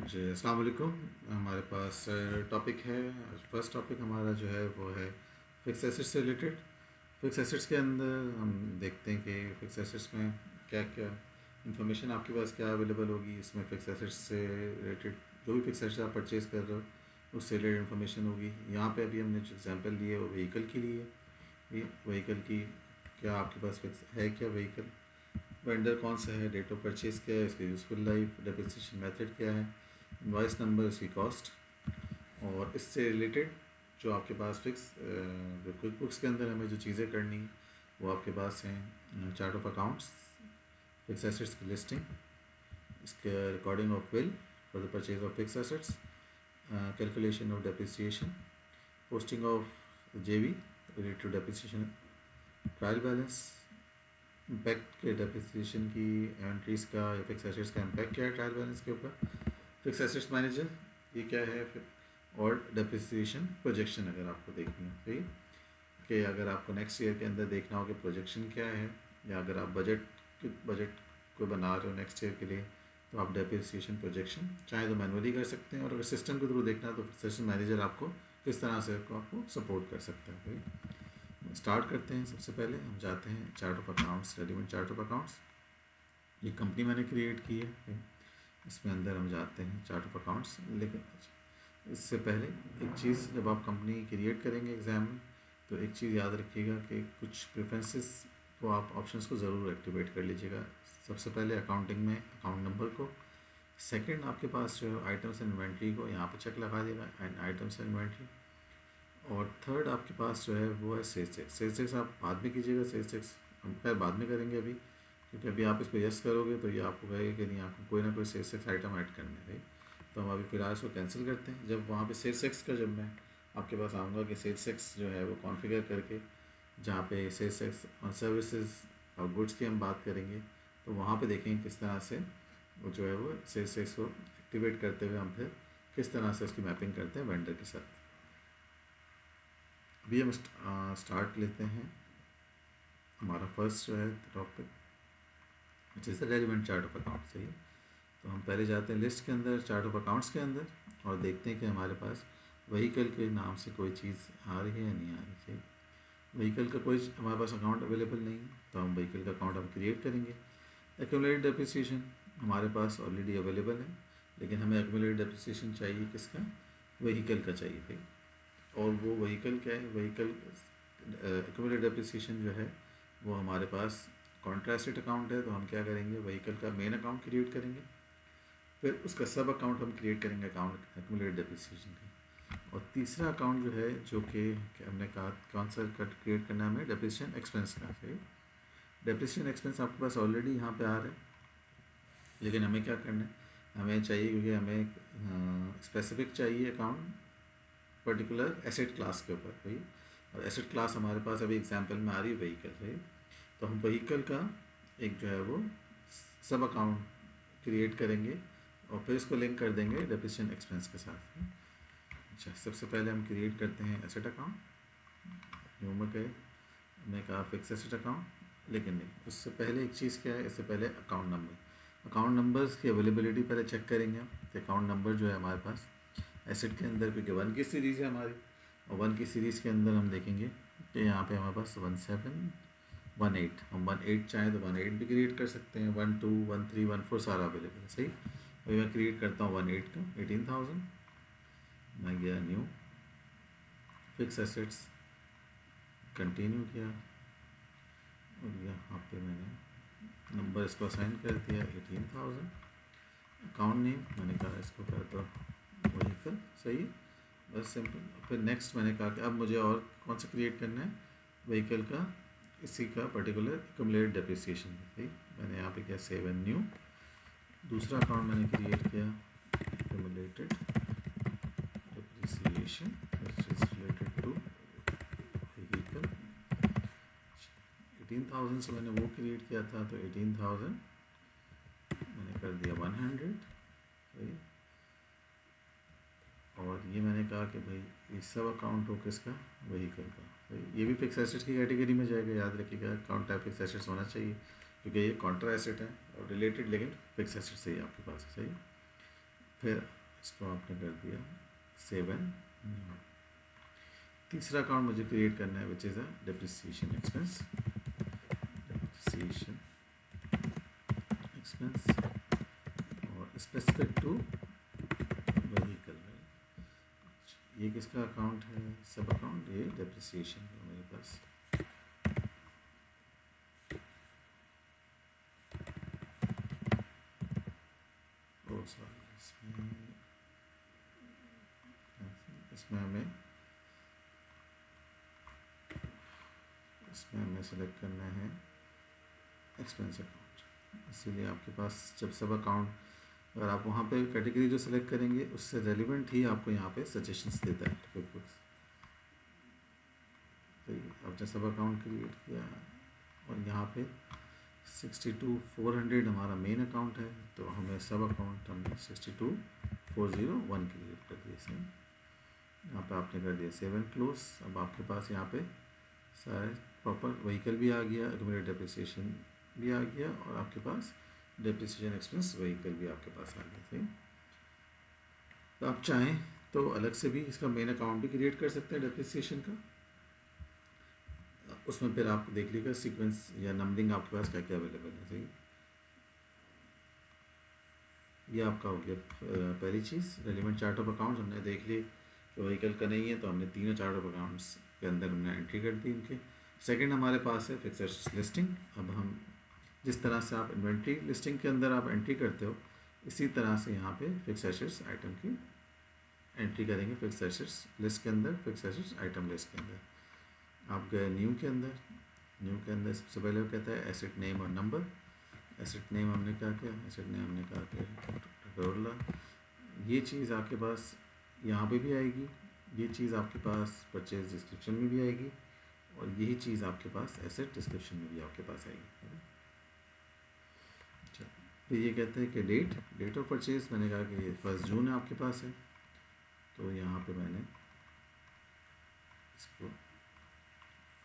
जी अस्सलाम वालेकुम। हमारे पास टॉपिक है। फर्स्ट टॉपिक हमारा जो है वो है फिक्स एसेट्स से रिलेटेड। फिक्स एसेट्स के अंदर हम देखते हैं कि फिक्स एसेट्स में क्या क्या इंफॉर्मेशन आपके पास क्या अवेलेबल होगी। इसमें फिक्स एसेट्स से रिलेटेड जो भी फिक्स एसेट्स आप परचेज़ कर रहे हो उससे रिलेटेड इन्फॉर्मेशन होगी। यहाँ पे अभी हमने जो एग्जांपल लिए वो व्हीकल के लिए। ये व्हीकल की क्या आपके पास फिक्स है, क्या व्हीकल वेंडर कौन सा है, डेट ऑफ परचेज़ क्या है, इसकी यूज़फुल लाइफ, डेप्रिसिएशन मेथड क्या है, इनवॉइस नंबर, उसकी कॉस्ट। और इससे रिलेटेड जो आपके पास फिक्स जो क्विक बुक्स के अंदर हमें जो चीज़ें करनी है वो आपके पास हैं। Chart of accounts, fix assets की लिस्टिंग, इसके recording of bill for the purchase of fix assets, calculation of depreciation, posting of JV related to depreciation, trial balance, impact के डेप्रिसिएशन की एंट्रीज़ का या फिक्स एसेट्स का impact क्या है trial balance के ऊपर, फिक्स एसेट्स मैनेजर ये क्या है फिर, और डेप्रिसिएशन प्रोजेक्शन अगर आपको देखनी हो सही कि अगर आपको नेक्स्ट ईयर के अंदर देखना हो कि प्रोजेक्शन क्या है, या अगर आप बजट को बना रहे हो नेक्स्ट ईयर के लिए तो आप डेप्रिसिएशन प्रोजेक्शन चाहे तो मैनुअली कर सकते हैं, और अगर सिस्टम के थ्रू देखना है तो सिस्टम मैनेजर आपको किस तरह से आपको सपोर्ट कर सकता है भाई। स्टार्ट करते हैं। सबसे पहले हम जाते हैं chart of accounts, relevant chart of accounts. ये कंपनी मैंने क्रिएट की है, इसमें अंदर हम जाते हैं चार्ट ऑफ अकाउंट्स। लेकिन इससे पहले एक चीज़, जब आप कंपनी क्रिएट करेंगे एग्ज़ाम में तो एक चीज़ याद रखिएगा कि कुछ प्रेफरेंसेस को आप ऑप्शंस को ज़रूर एक्टिवेट कर लीजिएगा। सबसे पहले अकाउंटिंग में अकाउंट नंबर को, सेकंड आपके पास जो है आइटम्स एंड इन्वेंट्री को यहाँ पे चेक लगा देगा एंड आइटम्स एंड इन्वेंट्री, और थर्ड आपके पास जो है वो है सेल्स टैक्स। सेल्स टैक्स आप बाद में कीजिएगा, सेल्स टैक्स हम खैर बाद में करेंगे अभी, क्योंकि अभी आप इस पर यस करोगे तो ये आपको कहेगा कि नहीं आपको कोई ना कोई सेल्स टैक्स आइटम ऐड करना है। तो हम अभी फिलहाल इसको कैंसिल करते हैं। जब वहाँ पे सेल्स टैक्स का जब मैं आपके पास आऊँगा कि सेल्स टैक्स जो है वो कॉन्फ़िगर करके जहाँ पे सेल्स टैक्स ऑन सर्विसेज और गुड्स की हम बात करेंगे तो वहाँ पे देखेंगे किस तरह से वो जो है वो सेल्स टैक्स को एक्टिवेट करते हुए हम फिर किस तरह से उसकी मैपिंग करते हैं वेंडर के साथ। अभी हम स्टार्ट लेते हैं हमारा फर्स्ट जो है topic which is the relevant chart of account. सही है, तो हम पहले जाते हैं लिस्ट के अंदर, चार्ट ऑफ अकाउंट्स के अंदर, और देखते हैं कि हमारे पास व्हीकल के नाम से कोई चीज़ आ रही है या नहीं आ रही। सही, व्हीकल का कोई हमारे पास अकाउंट अवेलेबल नहीं है तो हम व्हीकल का अकाउंट हम क्रिएट करेंगे। एक्यूमुलेटेड डेप्रिसिएशन हमारे पास ऑलरेडी अवेलेबल है, लेकिन हमें एक्यूमुलेटेड डेप्रिसिएशन चाहिए किसका, व्हीकल का चाहिए भाई। और वो व्हीकल क्या है, व्हीकल एक्यूमुलेटेड डेप्रिसिएशन जो है वो हमारे पास कॉन्ट्रा एसेट अकाउंट है, तो हम क्या करेंगे व्हीकल का मेन अकाउंट क्रिएट करेंगे, फिर उसका सब अकाउंट हम क्रिएट करेंगे अकाउंट एक्यूमुलेटेड डेप्रिसिएशन का। और तीसरा अकाउंट जो है जो कि हमने कहा कौन सा क्रिएट करना है हमें, डेप्रिसिएशन एक्सपेंस का। सही, डेप्रिसिएशन एक्सपेंस आपके पास ऑलरेडी यहाँ पे आ रहा है, लेकिन हमें क्या करना है, हमें चाहिए क्योंकि हमें स्पेसिफिक चाहिए अकाउंट पर्टिकुलर एसेट क्लास के ऊपर भाई। और एसेट क्लास हमारे पास अभी एग्जांपल में आ रही है व्हीकल है, तो हम व्हीकल का एक जो है वो सब अकाउंट क्रिएट करेंगे और फिर इसको लिंक कर देंगे डेप्रिसिएशन एक्सपेंस के साथ। अच्छा, सबसे पहले हम क्रिएट करते हैं एसेट अकाउंट, न्यू में गए, हमने कहा फिक्स एसेट अकाउंट, लेकिन नहीं, उससे पहले एक चीज़ क्या है, इससे पहले अकाउंट नंबर्स की अवेलेबिलिटी पहले चेक करेंगे हम, तो अकाउंट नंबर जो है हमारे पास एसेट के अंदर, क्योंकि 1 की सीरीज़ है हमारी, और 1 की सीरीज़ के अंदर हम देखेंगे कि यहाँ पे हमारे पास 1718, हम 18 चाहें तो 18 भी क्रिएट कर सकते हैं, 12 13 14 सारा अवेलेबल है। सही, अभी मैं क्रिएट करता हूँ 18 का 18,000, मैं गया न्यू फिक्स एसेट्स, कंटिन्यू किया, और यहाँ पे मैंने नंबर इसको असाइन कर दिया 18,000। अकाउंट नेम मैंने कहा इसको करता व्हीकल। सही है, बस सिंपल। फिर नेक्स्ट मैंने कहा कि अब मुझे और कौन सा क्रिएट करना है, व्हीकल का, इसी का पर्टिकुलर एक्यूमुलेटेड डेप्रिसिएशन। ठीक, मैंने यहाँ पे किया सेव एंड न्यू। दूसरा अकाउंट मैंने क्रिएट किया accumulated depreciation which is related to vehicle. 18,000 से मैंने वो क्रिएट किया था, तो 18,000 मैंने कर दिया 100। सही, और ये मैंने कहा कि भाई ये सब अकाउंट हो किसका, व्हीकल का। ये भी फिक्स एसेट्स की कैटेगरी में जाएगा, याद रखिएगा अकाउंट टाइप फिक्स एसेट्स होना चाहिए, क्योंकि ये कॉन्ट्रा एसेट है और रिलेटेड, लेकिन फिक्स एसेट सही आपके पास है। सही, फिर इसको आपने कर दिया सेव एंड। तीसरा अकाउंट मुझे क्रिएट करना है which is a depreciation expense, depreciation expense और स्पेसिफिक टू व्हीकल। ये किसका अकाउंट है? सब अकाउंट, ये डेप्रिसिएशन का मेरे पास। ओ सॉरी, इसमें हमें सेलेक्ट करना है एक्सपेंस अकाउंट। इसीलिए आपके पास जब सब अकाउंट, अगर आप वहाँ पे कैटेगरी जो सेलेक्ट करेंगे उससे रेलिवेंट ही आपको यहाँ पे सजेशंस देता है क्विकबुक्स। तो आपने सब अकाउंट क्रिएट किया और यहाँ पे 62,400 हमारा मेन अकाउंट है, तो हमें सब अकाउंट हमने 62,401 क्रिएट कर दिया सेम। यहाँ पे आपने कर दिया सेव एंड क्लोज। अब आपके पास यहाँ पे सारे प्रॉपर व्हीकल भी आ गया, एक्यूमुलेटेड डेप्रिसिएशन भी आ गया और आपके पास डेप्रिसिएशन एक्सपेंस व्हीकल भी आपके पास आ गया। सही, तो आप चाहें तो अलग से भी इसका मेन अकाउंट भी क्रिएट कर सकते हैं डेप्रिसिएशन का। उसमें फिर आप देख लीजिएगा सीक्वेंस या नंबरिंग आपके पास क्या क्या अवेलेबल है। सही, ये आपका हो गया पहली चीज़। रेलिवेंट चार्ट ऑफ अकाउंट्स हमने देख ली, तो व्हीकल का नहीं है तो हमने तीनों चार्ट ऑफ अकाउंट्स के अंदर हमने एंट्री कर दी इनके। सेकंड हमारे पास है फिक्स्ड एसेट्स लिस्टिंग। अब हम जिस तरह से आप इन्वेंट्री लिस्टिंग के अंदर आप एंट्री करते हो, इसी तरह से यहाँ पे फिक्स्ड एसेट्स आइटम की एंट्री करेंगे। फिक्स्ड एसेट्स लिस्ट के अंदर, फिक्स्ड एसेट्स आइटम लिस्ट के अंदर आप गए न्यू के अंदर। न्यू के अंदर सबसे पहले वो कहता है एसेट नेम और नंबर। एसेट नेम हमने क्या किया? एसेट नेम हमने कहा कि टोटोरोला। ये चीज़ आपके पास यहाँ पे भी आएगी, ये चीज़ आपके पास परचेज डिस्क्रिप्शन में भी आएगी और यही चीज़ आपके पास एसेट डिस्क्रिप्शन में भी आपके पास आएगी। अच्छा, तो ये कहते हैं कि डेट ऑफ परचेज, मैंने कहा कि ये 1 जून है आपके पास है, तो यहाँ पे मैंने इसको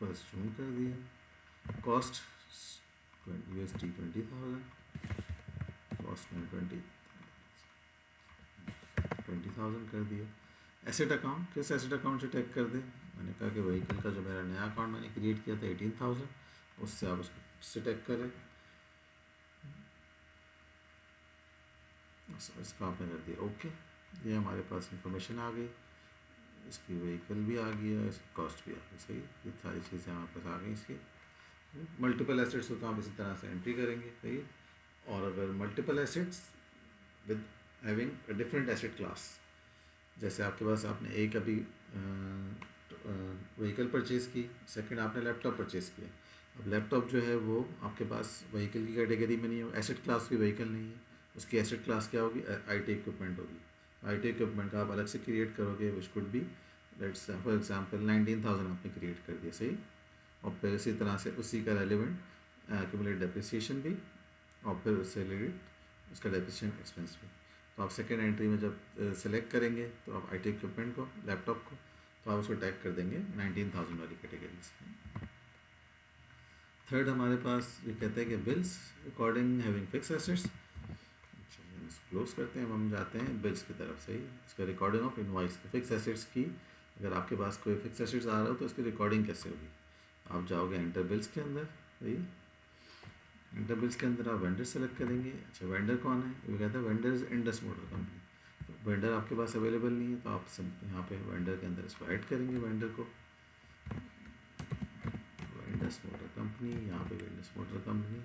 1 जून कर दिया। कॉस्ट USD 20,000, कॉस्ट में 20,000 कर दिया। एसेट अकाउंट, किस एसेट अकाउंट से टैग कर दे? मैंने कहा कि व्हीकल का जो मेरा नया अकाउंट मैंने क्रिएट किया था 18,000, उससे आप उसको टैग करें। इसका आपने कर दिया ओके। ये हमारे पास इंफॉर्मेशन आ गई, इसकी व्हीकल भी आ गया, इसकी कॉस्ट भी आ गई। सही, ये सारी चीज़ें हमारे पास आ गई इसकी। मल्टीपल एसेट्स हो तो आप इसी तरह से एंट्री करेंगे। सही, और अगर multiple assets with having a different asset class, जैसे आपके पास आपने एक अभी व्हीकल परचेज़ की, सेकंड आपने लैपटॉप परचेज़ किया। अब लैपटॉप जो है वो आपके पास व्हीकल की कैटेगरी में नहीं है, एसेट क्लास की व्हीकल नहीं है, उसकी एसेट क्लास क्या होगी? IT इक्विपमेंट होगी। IT इक्विपमेंट का आप अलग से क्रिएट करोगे, which could be let's for example 19,000 आपने क्रिएट कर दिया। सही, और फिर इसी तरह से उसी का रेलिवेंट एक्यूमुलेटेड डेप्रिसिएशन भी और फिर उससे रिलेटेड उसका डेप्रिसिएशन एक्सपेंस भी। तो आप सेकेंड एंट्री में जब सेलेक्ट करेंगे तो आप IT इक्विपमेंट को, लैपटॉप को, तो आप उसको टैग कर देंगे 19,000 वाली कैटेगरी से। थर्ड हमारे पास ये कहते हैं कि bills according having fix assets. Close करते हैं, अब हम जाते हैं बिल्स की तरफ। सही, इसका recording of invoice fix assets की। अगर आपके पास कोई फिक्स एसेट्स आ रहा हो तो इसकी रिकॉर्डिंग कैसे होगी? आप जाओगे एंटर बिल्स के अंदर। सही, एंटर बिल्स के अंदर आप वेंडर सेलेक्ट करेंगे। अच्छा, वेंडर कौन है? वो कहता है vendor is Indus motor company. तो वेंडर आपके पास अवेलेबल नहीं है, तो आप सब यहाँ पे वेंडर के अंदर इसको ऐड करेंगे। वेंडर को इंडस मोटर कंपनी, यहाँ पे इंडस मोटर कंपनी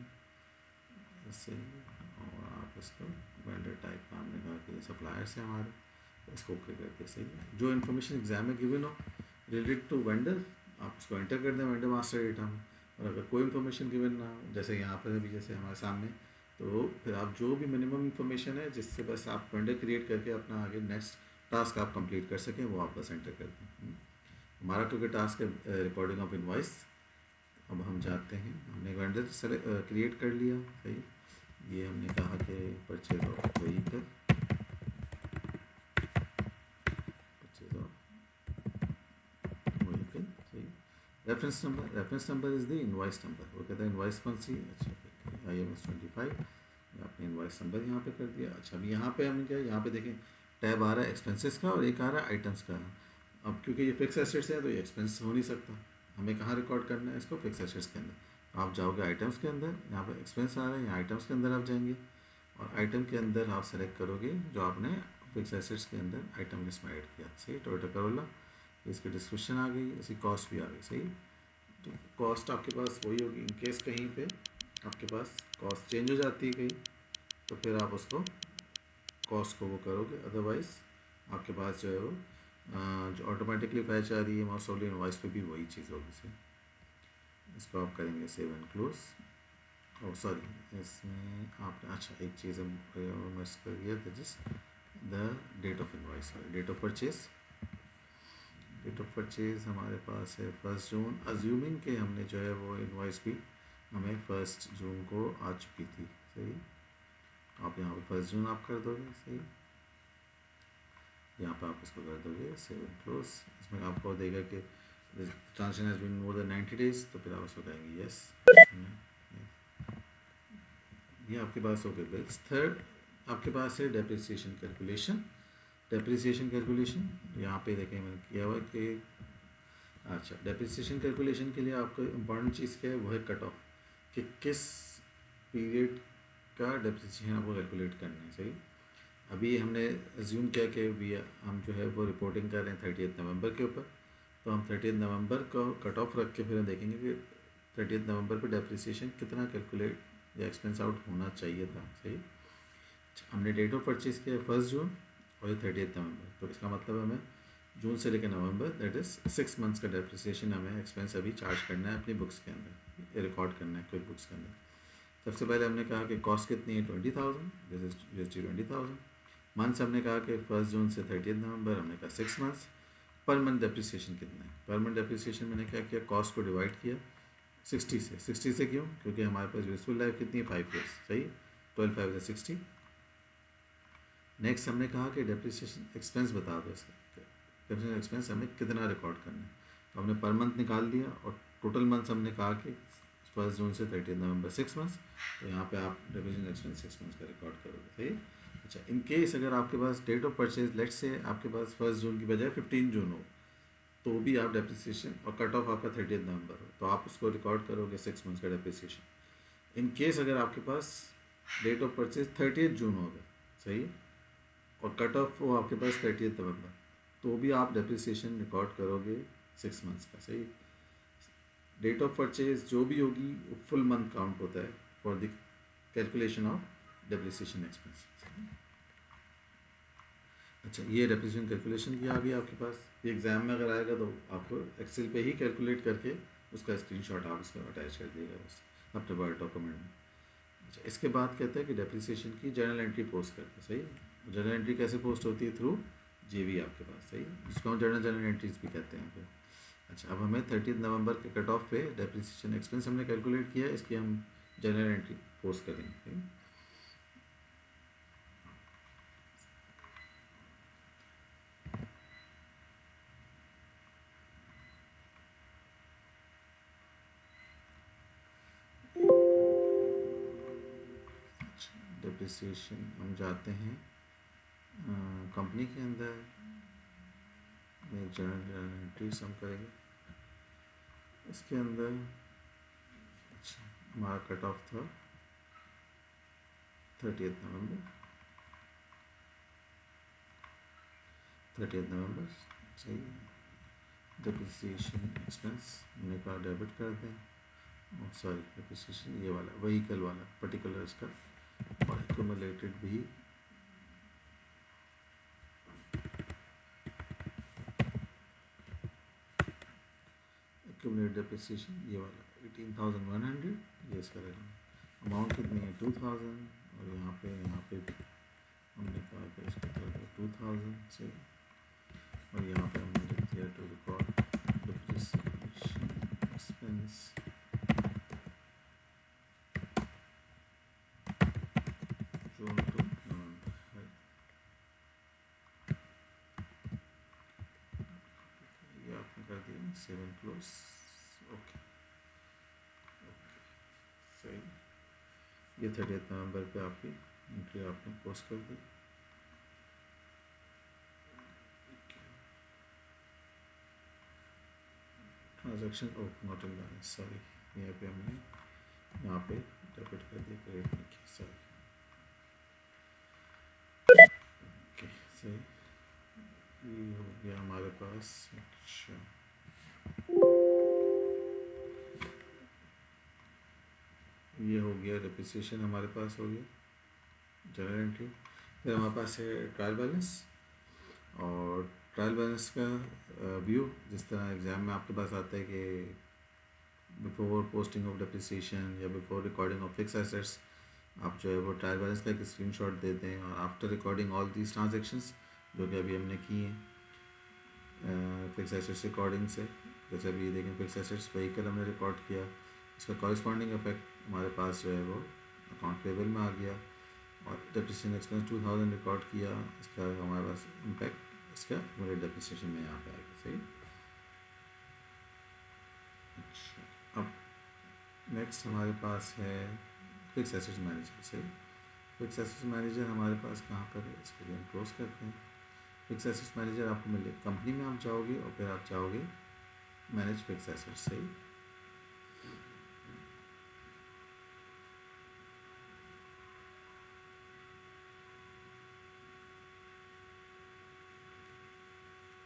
ऐसे, और आप इसको वेंडर टाइप का हमने कहा कि सप्लायर्स हैं हमारे, इसको ओके करके। सही है, जो इन्फॉर्मेशन एग्जाम में गिवन हो रिलेटेड टू वेंडर आप उसको एंटर कर दें वेंडर मास्टर डेटा में। और अगर कोई इन्फॉर्मेशन गिवन ना हो, जैसे यहाँ पर अभी जैसे हमारे सामने, तो फिर आप जो भी मिनिमम इन्फॉर्मेशन है जिससे बस आप वेंडर क्रिएट करके अपना आगे नेक्स्ट टास्क आप कंप्लीट कर सकें, वो आप बस एंटर कर दें। हमारा क्योंकि टास्क है रिकॉर्डिंग ऑफ इनवॉइस, अब हम जाते हैं, हमने वेंडर सेलेक्ट क्रिएट कर लिया। सही, ये हमने कहा कि purchase of vehicle, purchase of vehicle. सही, reference number is the invoice number. वो कहता है इनवॉइस कौन सी? अच्छा, IMS 25, आपने इनवॉइस नंबर यहाँ पे कर दिया। अच्छा, अब यहाँ पे हम क्या, यहाँ पे देखें टैब आ रहा है एक्सपेंसेस का और एक आ रहा है आइटम्स का। अब क्योंकि ये फिक्स एसेट्स है तो ये एक्सपेंस हो नहीं सकता, हमें कहाँ रिकॉर्ड करना है इसको, फिक्स एसेट्स के अंदर। आप जाओगे आइटम्स के अंदर, यहाँ पे एक्सपेंस आ रहा है, यहाँ आइटम्स के अंदर आप जाएंगे और आइटम के अंदर आप सेलेक्ट करोगे जो आपने फिक्स एसेट्स के अंदर आइटम लिस्ट में ऐड किया। सही, टोयोटा करोला, इसकी डिस्क्रिप्शन आ गई, इसकी कॉस्ट भी आ गई। सही, तो कॉस्ट आपके पास वही होगी। इन केस कहीं पे आपके पास कॉस्ट चेंज हो जाती है कहीं, तो फिर आप उसको कॉस्ट को वो करोगे, अदरवाइज आपके पास जो है वो जो ऑटोमेटिकली फैच आ रही है मोस्ट ऑफ इनवॉइस पे भी वही चीज़ होगी। सही, इसको आप करेंगे save and close. Oh sorry, इसमें आपने अच्छा एक चीज़ मिस कर दिया, that is the date of invoice, date of purchase. Date of purchase हमारे पास है 1 जून, अज्यूमिंग के हमने जो है वो इनवॉइस भी हमें 1 जून को आ चुकी थी। सही, आप यहाँ पे 1 जून आप कर दोगे। सही, यहाँ पे आप इसको कर दोगे सेव एंड क्लोज। इसमें आपको देगा कि transaction has been more than 90 days, तो फिर आप उसको कहेंगे यस। ये आपके पास हो गए बिल्स। थर्ड आपके पास है डेप्रिसिएशन कैलकुलेशन। डेप्रिसिएशन कैलकुलेशन यहाँ पे देखें मैंने किया हुआ कि अच्छा, डेप्रिसिएशन कैलकुलेशन के लिए आपको इम्पॉर्टेंट चीज़ क्या है, वो है कट ऑफ, कि किस पीरियड का डेप्रिसिएशन आपको कैलकुलेट करना है। सही, अभी हमने अज्यूम किया कि हम जो है वो रिपोर्टिंग कर रहे हैं 30 नवंबर के ऊपर, तो हम 30 नवंबर को कट ऑफ रख के फिर हम देखेंगे कि 30 नवंबर पर डेप्रिसिएशन कितना कैलकुलेट या एक्सपेंस आउट होना चाहिए था। सही, हमने डेट ऑफ परचेज किया 1 जून और ये 30 नवंबर, तो इसका मतलब हमें जून से लेकर नवंबर, दैट इज़ 6 मंथ्स का डेप्रिसिएशन हमें एक्सपेंस अभी चार्ज करना है अपनी बुक्स के अंदर, रिकॉर्ड करना है क्विक बुक्स के अंदर। सबसे पहले हमने कहा कि कॉस्ट कितनी है 20,000, दिस इज USD 20,000। मंथ्स हमने कहा कि 1 जून से 30 नवंबर, हमने कहा 6 मंथ्स। पर मंथ डेप्रिसिएशन कितना है, पर मंथ डेप्रिसिएशन मैंने क्या किया, कॉस्ट को डिवाइड किया 60 से। 60 से क्यों, क्योंकि हमारे पास यूजफुल लाइफ कितनी है 5 ईयर्स। सही, 12 5 60। नेक्स्ट हमने कहा कि डेप्रिसिएशन एक्सपेंस बता दो, इसका डेप्रिसिएशन एक्सपेंस हमें कितना रिकॉर्ड करना है, तो हमने पर मंथ निकाल दिया और टोटल मंथ्स हमने कहा कि 1 जून से 30 नवंबर 6 मंथ्स, तो यहाँ पे आप डेप्रिसिएशन एक्सपेंस 6 मंथ्स का रिकॉर्ड करोगे। सही, अच्छा, इन केस अगर आपके पास डेट ऑफ परचेज लेट से आपके पास 1 जून की बजाय 15 जून हो, तो भी आप डेप्रिसिएशन और कट ऑफ आपका 30 नवंबर हो, तो आप उसको रिकॉर्ड करोगे 6 मंथ्स का डेप्रिसिएशन। इन केस अगर आपके पास डेट ऑफ परचेज 30 जून होगा, सही, और कट ऑफ हो आपके पास 30 नवंबर, तो भी आप डेप्रिसिएशन रिकॉर्ड करोगे 6 मंथ्स का। सही, डेट ऑफ परचेज जो भी होगी वो फुल मंथ काउंट होता है for the calculation of depreciation expense. अच्छा, ये डेप्रिसिएशन कैलकुलेशन की आ गई आपके पास। ये एग्ज़ाम में अगर आएगा तो आपको एक्सेल पे ही कैलकुलेट करके उसका स्क्रीनशॉट आप उसको अटैच कर दिएगा बस अपने वर्ड डॉक्यूमेंट में। अच्छा, इसके बाद कहते हैं कि डेप्रिसिएशन की जर्नल एंट्री पोस्ट करते हैं। सही, जर्नल एंट्री कैसे पोस्ट होती है, थ्रू जेवी आपके पास। सही, जिसको हम जर्नल एंट्रीज भी कहते हैं फिर। अच्छा, अब हमें 30 नवंबर के कट ऑफ पे डेप्रिसिएशन एक्सपेंस हमने कैलकुलेट किया, इसकी हम जर्नल एंट्री पोस्ट करेंगे। डेप्रिसिएशन हम जाते हैं कंपनी के अंदर, जर्नल एंट्रीज हम करेंगे इसके अंदर। अच्छा, हमारा कट ऑफ था 30 नवंबर, 30 नवंबर। सही, डेप्रिसिएशन एक्सपेंस हमने कहा डेबिट कर दें, सॉरी डेप्रिसिएशन ये वाला व्हीकल वाला पर्टिकुलर इसका, और एक्यूमुलेटेड भी एक्यूमुलेटेड डेप्रिसिएशन ये वाला 18,100, ये इसका रहेगा। अमाउंट कितनी है 2,000, और यहाँ पे हमने कहा कि इसको कर दो 2,000 से, और यहाँ पे हमने लिख दिया to record depreciation expense June to November. ये आपने कर दिया 7 क्लोज। ओके, सही, ये 30 नवंबर पे आपकी एंट्री आपने पोस्ट कर दी। Transaction not in balance, sorry, यहाँ पे हमने यहाँ पे डेबिट कर दिया, क्रेडिट नहीं किया, सॉरी। ओके, सही, ये हो गया हमारे पास। अच्छा, ये हो गया डिप्रिसिएशन, हमारे पास हो गया जनरल एंट्री। फिर हमारे पास है ट्रायल बैलेंस, और ट्रायल बैलेंस का व्यू जिस तरह एग्ज़ाम में आपके पास आता है कि बिफोर पोस्टिंग ऑफ डिप्रिसिएशन या before recording of fix assets आप जो है वो ट्रायल बैलेंस का एक स्क्रीनशॉट देते हैं, और after recording all these transactions जो कि अभी हमने की हैं फिक्स एसेट्स रिकॉर्डिंग से, जैसे अभी देखें फिक्स एसेट्स व्हीकल हमने रिकॉर्ड किया, इसका कॉरस्पॉन्डिंग इफेक्ट हमारे पास जो है वो अकाउंट पेबल में आ गया, और डिप्रिसिएशन एक्सपेंस 2000 रिकॉर्ड किया, इसका हमारे पास इम्पैक्ट इसका मेरे डिप्रिसिएशन में यहाँ पे आएगा। सही। अच्छा, अब नेक्स्ट हमारे पास है फिक्स एसेट्स मैनेजर। सही, फिक्स एसेट्स मैनेजर हमारे पास कहाँ पर है, इसको हम क्लोज करते हैं। फिक्स एसेट्स मैनेजर आपको मिले कंपनी में, आप जाओगे और फिर आप जाओगे मैनेज फिक्स एसेट्स। सही,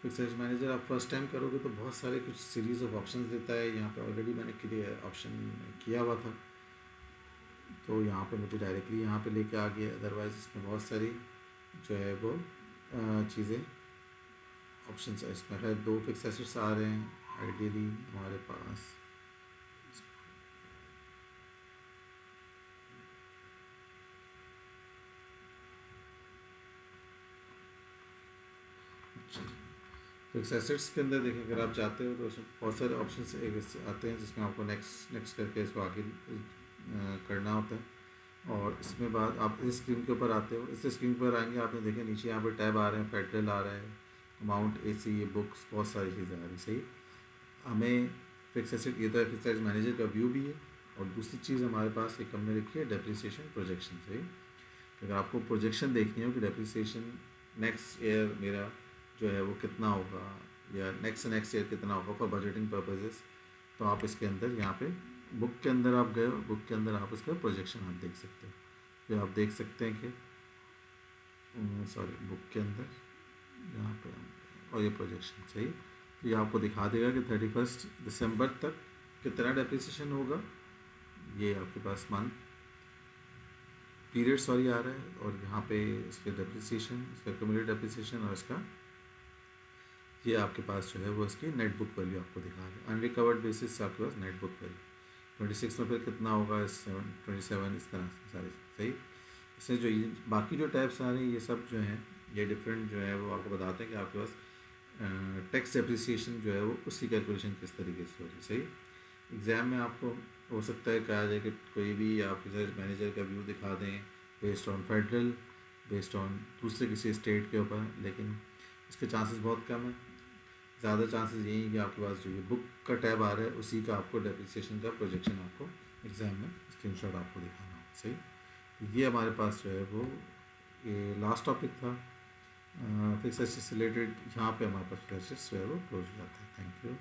फिक्स एसेट्स मैनेजर आप फर्स्ट टाइम करोगे तो बहुत सारे कुछ सीरीज़ ऑफ ऑप्शंस देता है। यहाँ पे ऑलरेडी मैंने क्लियर ऑप्शन किया हुआ था, तो यहाँ पे मुझे डायरेक्टली यहाँ पे लेके आ गया। अदरवाइज़ इसमें बहुत सारी जो है वो चीज़ें ऑप्शंस है। इसमें खैर 2 फिक्स एसेट्स आ रहे हैं आइडियली हमारे पास। फिक्स एसेट्स के अंदर देखें, अगर आप चाहते हो तो उसमें बहुत सारे ऑप्शन आते हैं जिसमें आपको नेक्स्ट नेक्स्ट करके इसको आगे करना होता है। और इसमें बाद आप इस स्क्रीन के ऊपर आते हो, इस स्क्रीन पर आएंगे, आपने देखें नीचे यहाँ पर टैब आ रहे हैं, फेडरल आ रहा है, अमाउंट, AC, ये बुक्स, बहुत सारी चीज़ें आ रही। सही, हमें फिक्स एसेट, ये तो फिक्स एसेट मैनेजर का व्यू भी है, और दूसरी चीज़ हमारे पास एक हमने रखी है डेप्रिसिएशन प्रोजेक्शन। सही, अगर आपको प्रोजेक्शन देखनी हो कि डेप्रिसिएशन नेक्स्ट ईयर मेरा जो है वो कितना होगा, या नेक्स्ट ईयर कितना होगा फॉर बजटिंग पर्पजेस, तो आप इसके अंदर यहाँ पे बुक के अंदर आप गए, बुक के अंदर आप इसका प्रोजेक्शन आप देख सकते हो। फिर आप देख सकते हैं कि सॉरी, बुक के अंदर यहाँ पे और ये प्रोजेक्शन। सही, तो ये आपको दिखा देगा कि 31 दिसंबर तक कितना डेप्रिसिएशन होगा। ये आपके पास मंथ पीरियड सॉरी आ रहा है, और यहाँ पे इसके डेप्रिसिएशन, इसका क्यूमुलेटिव डेप्रिसिएशन, और इसका ये आपके पास जो है वो इसकी नेट बुक वैल्यू आपको दिखा रहा है। अनरिकवर्ड बेसिस से आपके पास नेट बुक वैल्यू 26 में फिर कितना होगा, 27 इस तरह से सारी। सही, इससे जो ये बाकी जो टाइप्स आ रहे हैं ये सब जो हैं ये डिफरेंट जो है वो आपको बताते हैं कि आपके पास टैक्स डेप्रिसिएशन जो है वो उसकी कैलकुलेशन किस तरीके से होगी। सही, एग्ज़ाम में आपको हो सकता है कहा जाए कि कोई भी आप मैनेजर का व्यू दिखा दें based on federal, based on दूसरे किसी स्टेट के ऊपर, लेकिन इसके चांसेस बहुत कम है। ज़्यादा चांसेस यही है कि आपके पास जो ये बुक का टैब आ रहा है उसी का आपको डेप्रिसिएशन का प्रोजेक्शन आपको एग्ज़ाम में स्क्रीनशॉट आपको दिखाना हो। सही, तो ये हमारे पास जो है वो ये लास्ट टॉपिक था फिक्स एसेट्स से रिलेटेड। यहाँ पे हमारे पास फिक्स एसेट्स जो है वो क्लोज हो जाता है। Thank you.